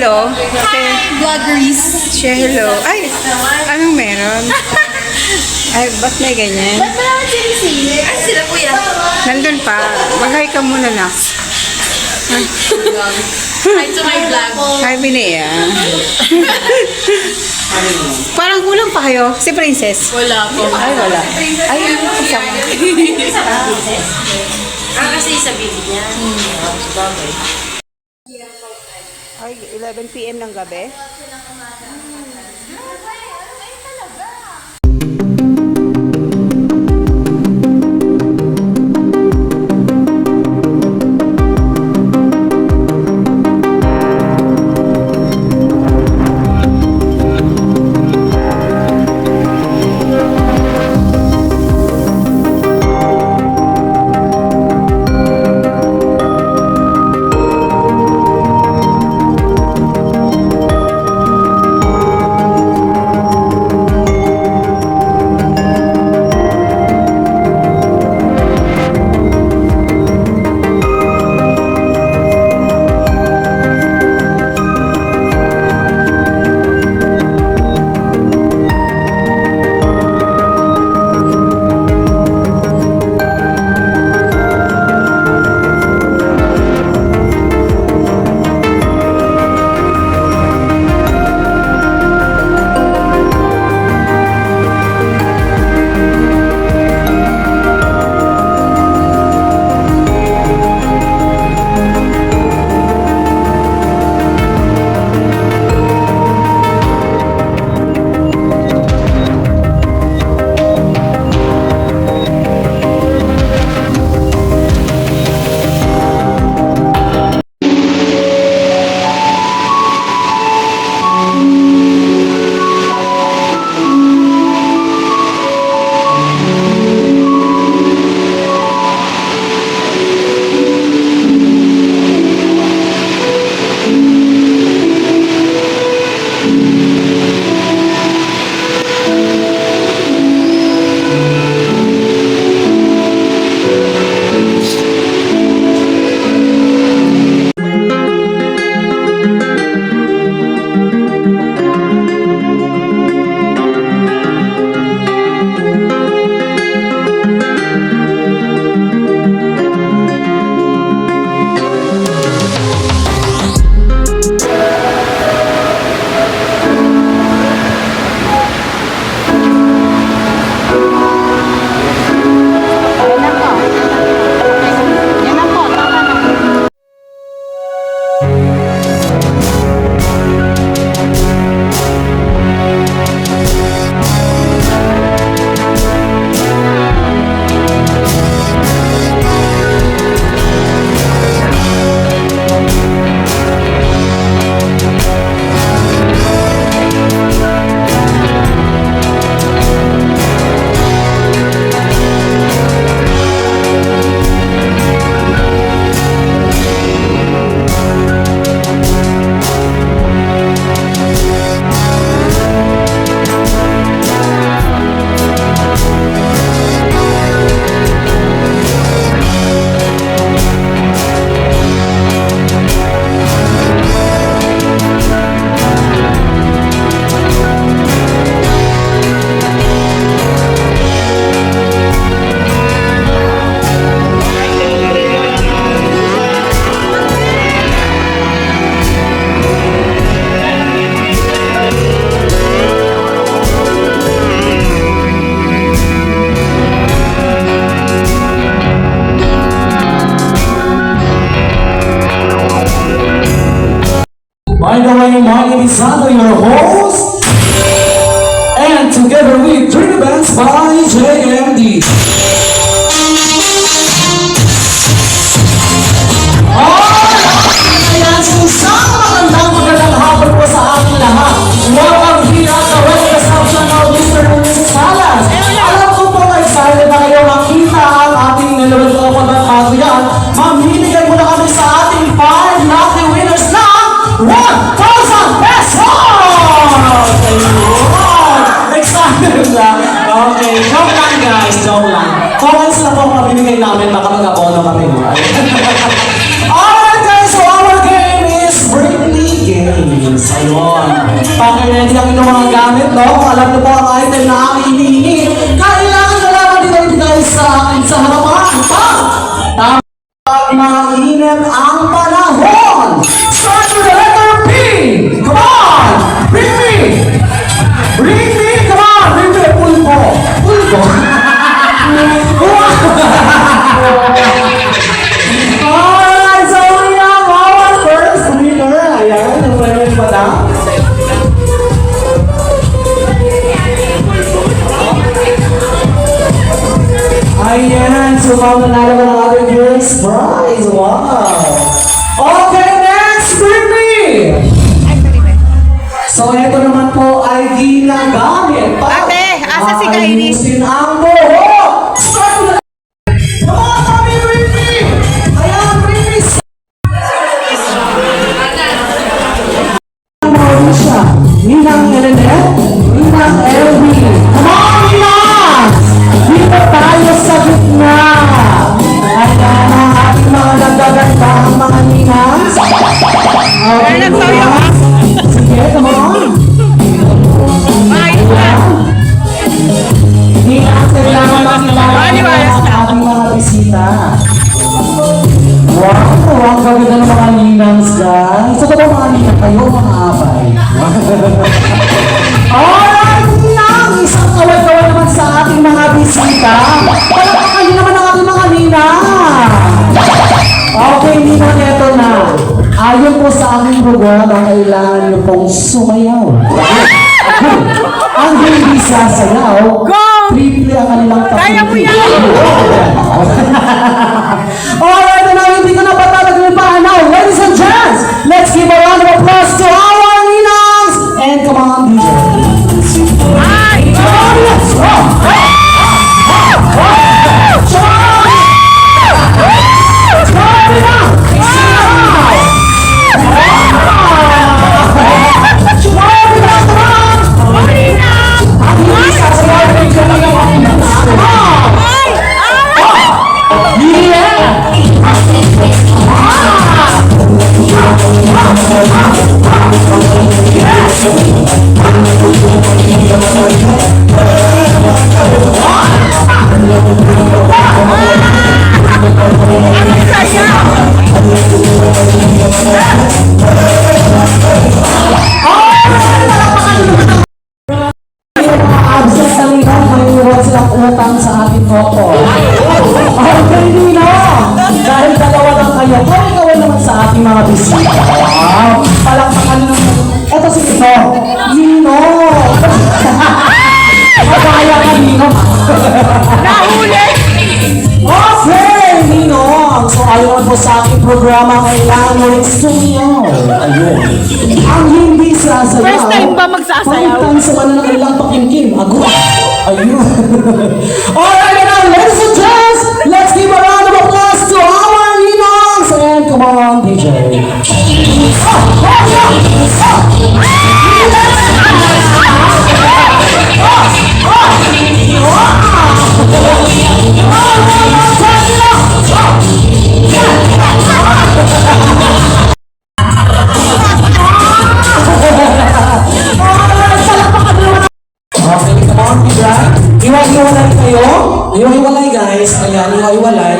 hello. Vloggeries. Share hello. Ay, anong meron? Ay, ba't may ganyan? Ba't ba naman sinisili? Ay, sila po yan. Nandun pa. Mag-hi ka muna na. Hi to my vlog. Hi, Binea. Parang kulang pa kayo. Si Princess. Wala po. Ay, wala. Ay, kasama. Kasi sabihin niya. Ay, 11 p.m. ng gabi. By the way, Mike Elisado, your host, and together with Dream Bands by JMD. Ayan, magandang hapon po sa ating lahat. Welcome here at the West Reception of Mr. Salas. Alam ko po na excited na kayo makita ang ating nilawag ko pagkakato yan. Mamimigay mo na kami sa ating 5 lucky winners na 1,000 pesos! Ayun! Excited na? Okay, joke lang guys, joke lang. Comments na po ang mabibigay namin, baka mag-abono kami mo. Alright guys, so our game is Britney Game. Philippines. Ayun. Paki-ready ang inyong mga gamit, no? Kung alam niyo po ang item na aking hinihingi, kailangan na lamang dito guys sa akin sa harapan. Pag mainit ang panahon, start with the letter P! Come on! Bring me! Bring me! Come on! Bring me! Pulpo! Pulpo! Alright, so we have our first winner. Ayan, ang pwede pa na. Ayan, so nanalo ka ng other girls' prize. Wow! Okay, next, Britney! So, ito naman po ay ginagamit para Ate, asa si Kylie? ayusin ang buhok. Start with the... Come on, Mami Britney! Ayan, Britney! Mauricia, Ninang Elenet, Ninang Elvin. Come on, Ninang! Dito tayo sa gitna. Ayan ang ating mga nagaganda ang mga Ninang. Okay, sige, come on. Ninang, kailangan makilala ang ating mga bisita. Wow, ang gaganda ng mga ninangs, guys. Sa ba mga ninang kayo, mga abay? Alright, ninang! Isang kawal-kawal naman sa ating mga bisita. Palakpakan niyo naman ang ating mga ninang. Okay, ninang, eto na. Ayon po sa aming programa, kailangan niyo pong sumayaw. Ang hindi sasayaw, triple ang kanilang tapos. Kaya mo yan! Alright, now hindi ko na patatagalin pa. Now, ladies and gents, let's give a round of applause to our ninangs! And come on, DJ. Come on, let's go! Absent sa linang, may iwan silang utang sa ating motor. Okay, Nino! Dahil dalawa lang kayo, kawal naman sa ating mga bisita. Wow! Palakpakan naman. Eto si Nino. Nino! Magaya ka, Nino. Nahuli! Okay, Nino! So, ayon po sa aking programa, kailangan mo rin sumiyaw. Ayun. Ang hindi sasayaw. First time ba magsasayaw? Pagtang sa mga kanilang pakimkim. Agwa. Ayun. Alright, and now, ladies and gents, let's give a round of applause to our ninongs. And come on, DJ. Okay, come on, Bibra. Iwa-iwalay kayo. Iwa-iwalay, guys. Ayan, iwa-iwalay.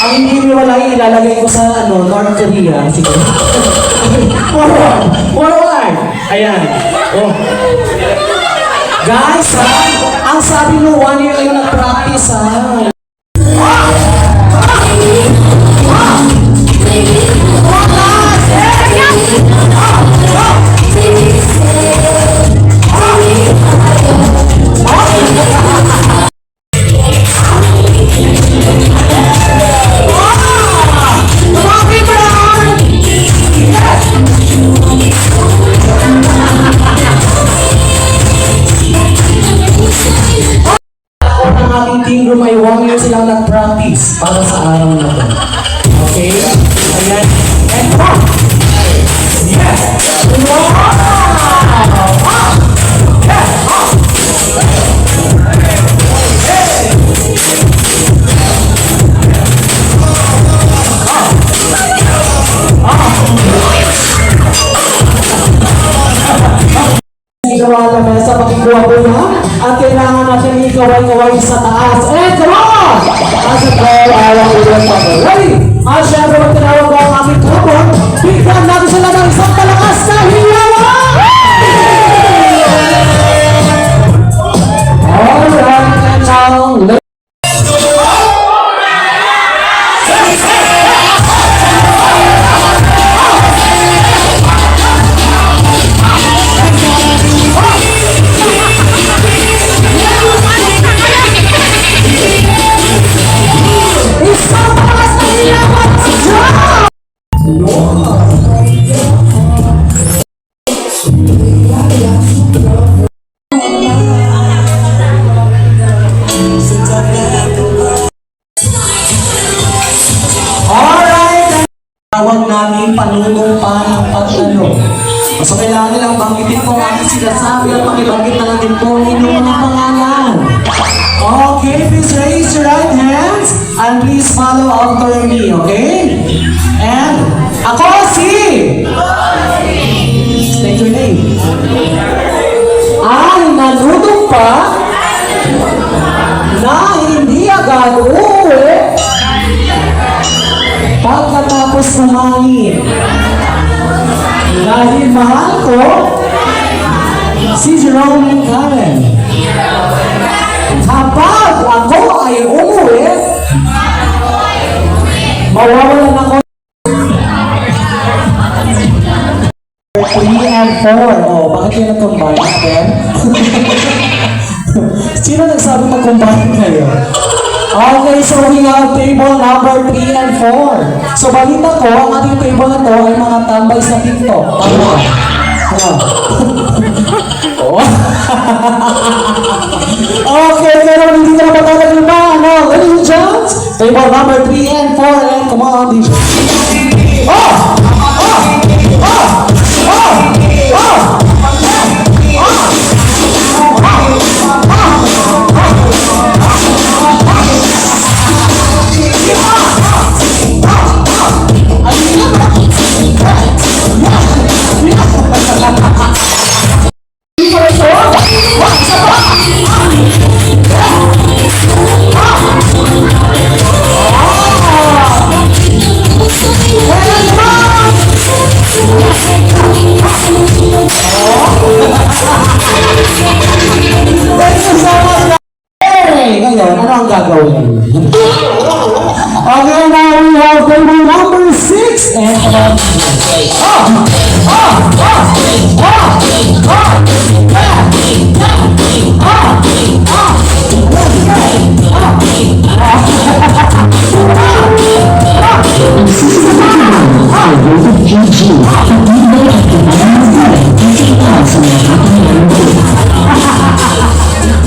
Ang hindi iwalay, ilalagay ko sa North Korea. Sige. Forward. Forward. Ayan. Oh. Guys, ha? Ang sabi mo, 1 year kayo nag-practice, ha? Ang ating team room ay 1 year silang nag-practice para sa araw na to. Okay? Ayan. And come! Yes! Wow! Yes! kaway-kaway sa taas. And come on! As a player, awang ulan pa ko. Ready? At syempre, pag tinawag ko ang aming couple, bigyan natin sila ng isang palakas na hiyawan! Alright, and now, isang palakas na hiyawan! Alright! Tawag namin panunumpa ng pagtalo. So kailangan nilang banggitin po ang aking sinasabi at pakibanggit na lang din po ang inyong mga pangalan. Okay, please raise your right hands and please follow after me, okay? And ako si... State your name. Ay, nanunumpa na hindi agad uuwi pagkatapos kumain. Dahil mahal ko si Jerome and Karen. Kapag ako ay umuwi, mawawalan ako 3 and 4. Oh, bakit yun nag-combine natin? Sino nagsabi mag-combine kayo? Okay, so we have table number 3 and 4. So balita ko, ang ating table na to ay mga tambay sa TikTok. Tama. Oh. Okay, pero hindi na matatagal pa. Ano, ladies and gents, table number 3 and 4. And come on, DJ. Oh! Oh! Oh! Oh! Oh! Ngayon, ano ang gagawin? Okay, now we have table number 6 and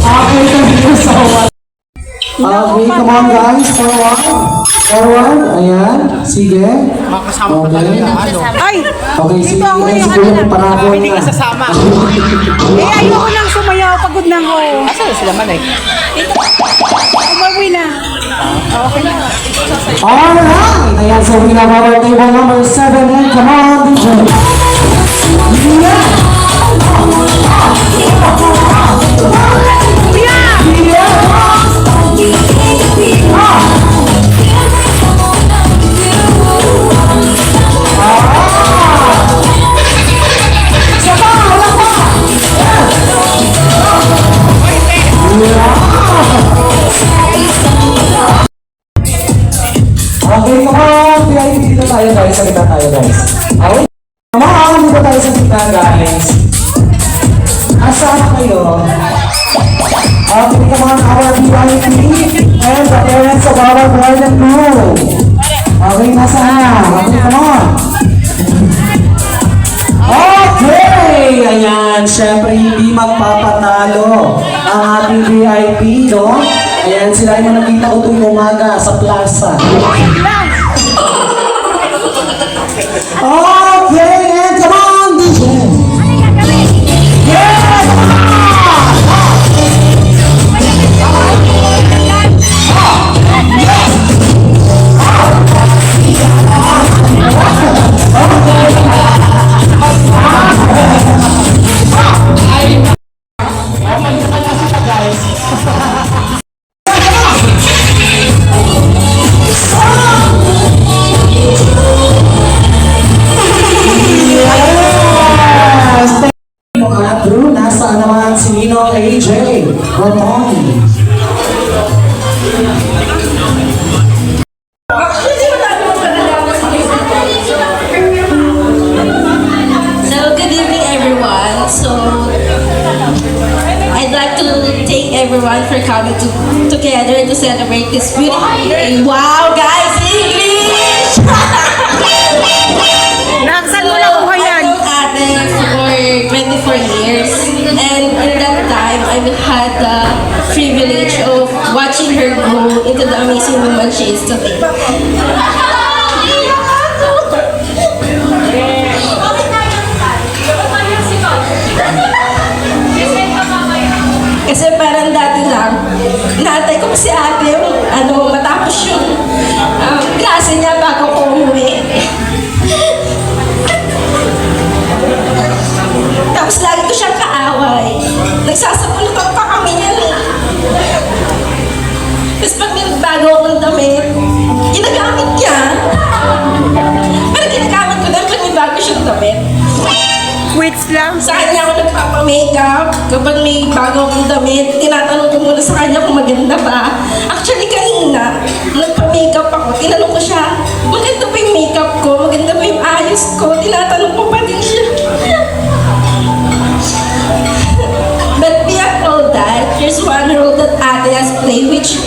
okay, thank you so much. Okay, come on guys, forward, ayan, sige. Okay. Ay! Okay, sige, Dito ako guys, yung siguro ano. may parako Hindi ka na. sasama. Eh, ayoko nang sumayaw. Pagod na ako. Asan sila man eh? Umawi na. Okay na. Alright! Ayan, so we have our table number 7 and come on, DJ. Yeah! Okay, come on! VIP dito tayo guys. Sa kita tayo guys. Okay? Come on! Dito tayo sa kita guys. Asama kayo? Okay, come on! Our VIP and the parents of our bride and groom. Okay, nasaan? Okay, come on! Okay! Ayan, syempre hindi magpapatalo ang ating VIP, no? Ayan, sila ay nakita ko tuwing umaga sa plaza. Okay, and come on, DJ! Yeah! Come on! Guys. Wow, guys! English! Saan mo nakuha yan? I know ate for 24 years. And in that time, I've had the privilege of watching her grow into the amazing woman she is today. Kasi parang dati lang, naatay ko si ate yung matapos yung klase niya bago ko umuwi. Tapos lagi ko siyang kaaway. Nagsasabunutan pa kami niyan eh. Tapos pag may bago akong damit, ginagamit niya. Pero ginagamit ko din pag may bago siyang damit. Quits lang. Sa kanya ako nagpapamakeup. Kapag may bago akong damit, tinatanong ko muna sa kanya kung maganda ba. Actually, kanina, nagpa-makeup ako. Tinanong ko siya, maganda ba yung makeup ko? Maganda ba yung ayos ko? Tinatanong ko pa din siya. But beyond all that, there's one role that Ate has played which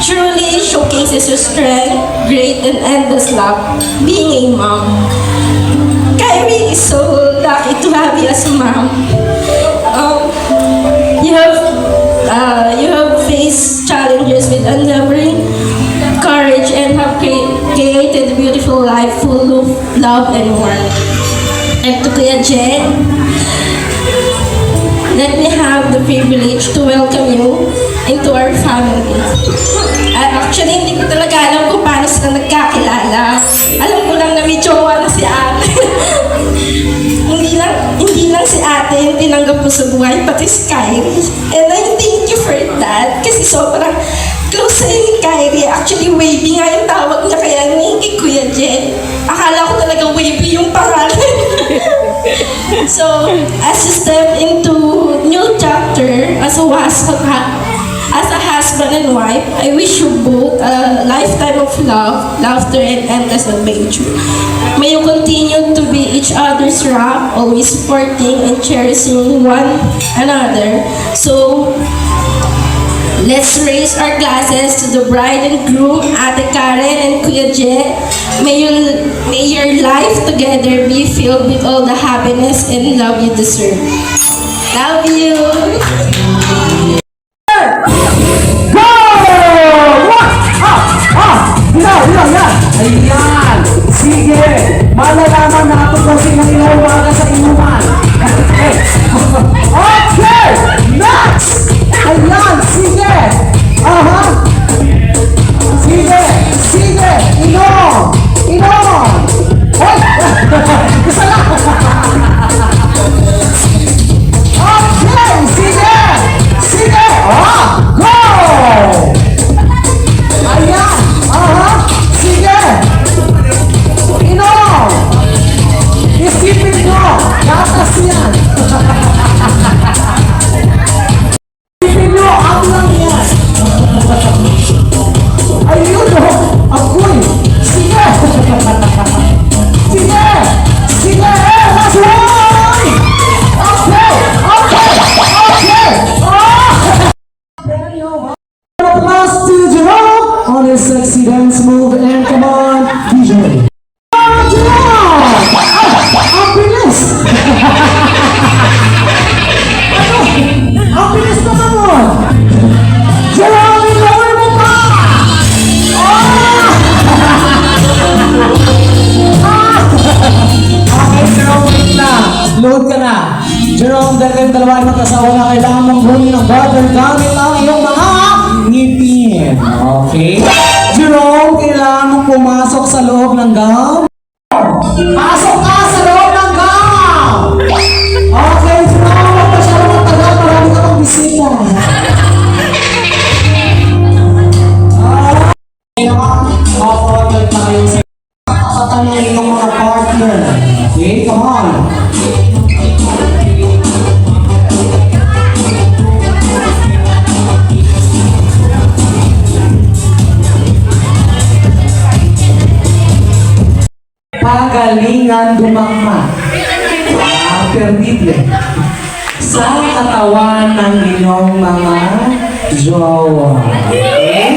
truly showcases her strength, great and endless love, being a mom. Kyrie is so lucky to have you as a mom. You have faced challenges with unwavering courage and have created a beautiful life full of love and warmth. And to Kuya Jen, let me have the privilege to welcome you into our family. Actually, hindi ko talaga alam kung paano sila nagkakilala. Alam ko lang na may jowa na si ate. hindi lang si ate yung tinanggap ko sa buhay, pati si Kyrie. And I thank you for that. Kasi sobrang close sa'yo ni Kyrie. Actually, Wavy nga yung tawag niya kaya kay Kuya Jen. Akala ko talaga Wavy yung pangalan. So, as you step into new chapter as a husband and wife, I wish you both a lifetime of love, laughter, and endless adventure. May you continue to be each other's rock, always supporting and cherishing one another. So, let's raise our glasses to the bride and groom, Ate Karen and Kuya Jet. May your life together be filled with all the happiness and love you deserve. Love you! Go! Yan! Ayan! Sige! Malalaman natin kung sinong inumaga sa inuman. Okay! Next! Ayan! Sige! Aha! Sige! Sige! Inom! Inom! Hoy! Isa lang! Okay! Sige! Sige! Go! Ayan! Aha! Sige! Inom! Isipin nyo! Gatas yan! Isipin nyo! Ang lang yan! Ayun o! Agoy! Sige! Sige! Sige! Last one! Okay! Okay! Okay! Pass to Jerome on his sexy dance move and come on, DJ. Jerome! Ang bilis! Ang bilis naman mo! Jerome, i-lower mo pa! Okay, Jerome, wait lang. Load ka na. Jerome, dahil kayong dalawa ay magkasawa na kailangan mong bunin ng butter gamit ang iyong mga ngipin. Okay? Jerome, kailangan mong pumasok sa loob ng gum. Pasok ka sa loob ng gum! Okay, Jerome, huwag ka siya magtagal. Marami ka pang bisita. Mag-order tayo sa katanungin ng mga partner. Okay, come on. Pagalingan dumangma. Perdible. Sa katawan ng inyong mga jowa. Okay?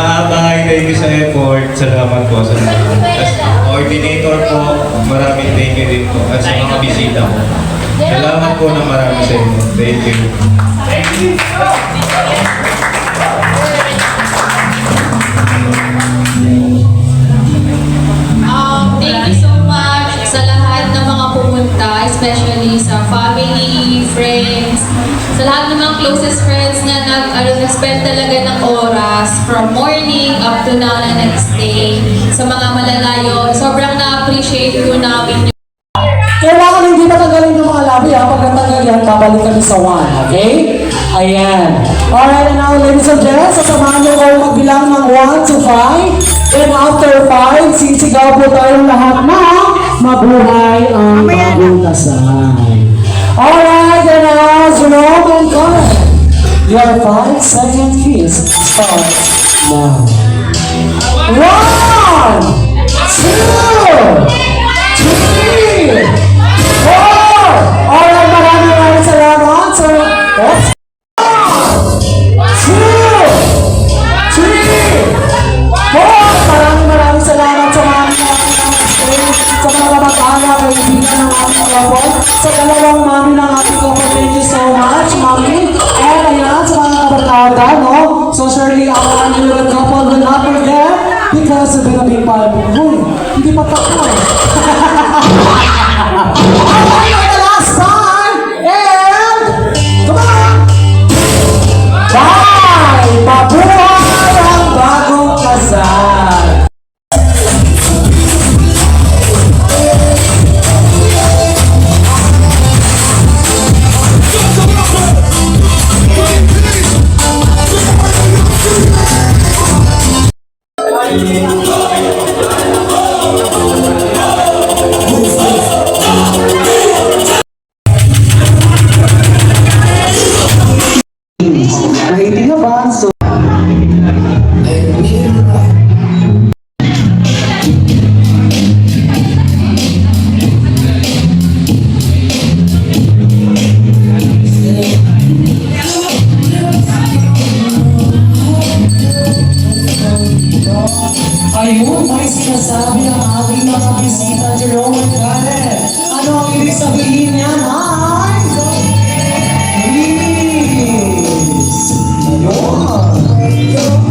Bahay, thank you sa effort. Salamat po sa lahat. As coordinator po, maraming thank you din po. At sa mga bisita po. Salamat po na marami sa inyo. Thank you. Thank you so much sa lahat ng mga pumunta, especially sa family, friends, sa lahat ng mga closest friends na nag-spend talaga ng oras from morning up to now na nag-stay. Sa mga malalayo, sobrang na-appreciate ko namin yung Kailangan hindi patanggalin yung mga labi ha. Pag natanggal yan, babalik kami sa 1. Okay? Ayan. Alright, and now ladies and gents, sasamahan niyo ko magbilang ng 1 to 5. And after 5, sisigaw po tayong lahat na mabuhay ang bagong kasal. Alright, and as you know, and comment, your 5-second kiss starts now. 1, 2, 3, 4! Alright, maraming salamat. So, let's 1, 2, 3, 4! Maraming salamat sa mga sa mga kamag-anak, kaibigan ng ating couple, sa dalawang mami ng ating couple. Thank you so much, mami. And ayan, sa mga kabarkada, no? So surely, our newlywed couple will not forget because of the big part. Uy, hindi pa tapos. Alright, the last time, and come on! Bye! Mabuhay ang bagong kasal! Nahiting na ba? So, ayun, may sinasabi ng ating mga bisita, Jerome at Karen. Ano ang ibig sabihin niya, Mike? Please! Ayun!